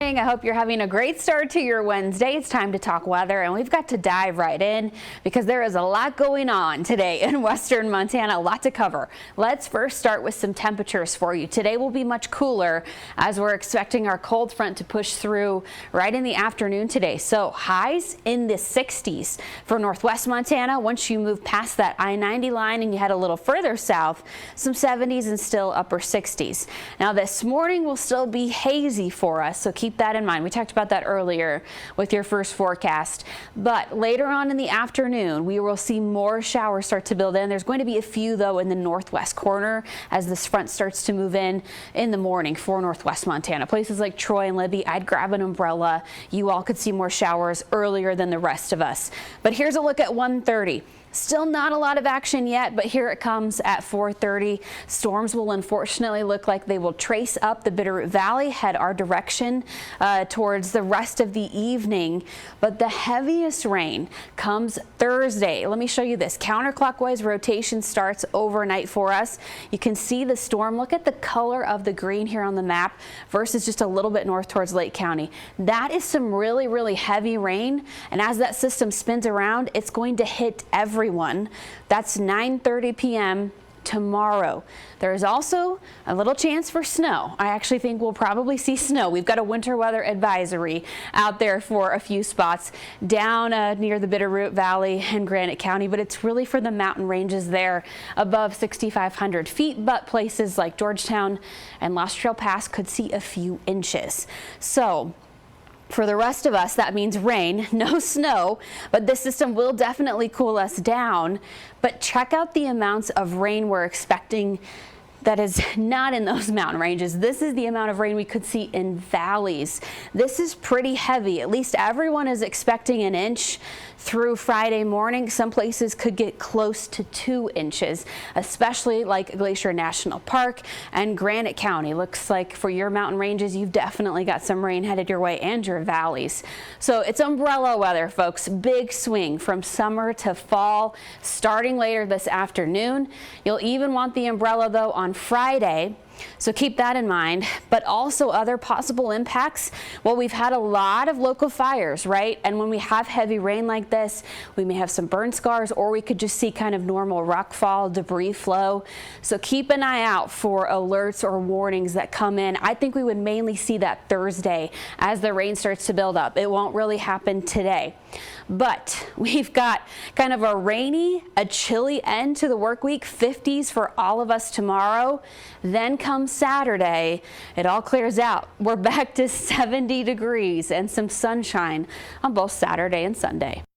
morning. I hope you're having a great start to your Wednesday. It's time to talk weather, and we've got to dive right in because there is a lot going on today in western Montana, a lot to cover. Let's first start with some temperatures for you. Today will be much cooler as we're expecting our cold front to push through right in the afternoon today. So highs in the 60s for northwest Montana. Once you move past that I-90 line and you head a little further south, some 70s and still upper 60s. Now this morning will still be hazy for us, so keep that in mind. We talked about that earlier with your first forecast, but later on in the afternoon we will see more showers start to build in. There's going to be a few though in the northwest corner as this front starts to move in the morning for northwest Montana. Places like Troy and Libby, I'd grab an umbrella. You all could see more showers earlier than the rest of us. But here's a look at 1:30. Still not a lot of action yet, but here it comes at 4:30. Storms will unfortunately look like they will trace up the Bitterroot Valley, head our direction towards the rest of the evening. But the heaviest rain comes Thursday. Let me show you this. Counterclockwise rotation starts overnight for us. You can see the storm. Look at the color of the green here on the map versus just a little bit north towards Lake County. That is some really, really heavy rain. And as that system spins around, it's going to hit everyone. That's 9:30 p.m. tomorrow. There is also a little chance for snow. I actually think we'll probably see snow. We've got a winter weather advisory out there for a few spots down near the Bitterroot Valley and Granite County, but it's really for the mountain ranges there above 6,500 feet. But places like Georgetown and Lost Trail Pass could see a few inches. So for the rest of us, that means rain, no snow, but this system will definitely cool us down. But check out the amounts of rain we're expecting that is not in those mountain ranges. This is the amount of rain we could see in valleys. This is pretty heavy. At least everyone is expecting an inch through Friday morning. Some places could get close to 2 inches, especially like Glacier National Park and Granite County. Looks like for your mountain ranges, you've definitely got some rain headed your way and your valleys. So it's umbrella weather, folks. Big swing from summer to fall starting later this afternoon. You'll even want the umbrella though on Friday. So keep that in mind, but also other possible impacts. Well, we've had a lot of local fires, right? And when we have heavy rain like this, we may have some burn scars, or we could just see kind of normal rockfall, debris flow. So keep an eye out for alerts or warnings that come in. I think we would mainly see that Thursday as the rain starts to build up. It won't really happen today. But we've got kind of a rainy, a chilly end to the work week, 50s for all of us tomorrow. Then comes Saturday, it all clears out. We're back to 70 degrees and some sunshine on both Saturday and Sunday.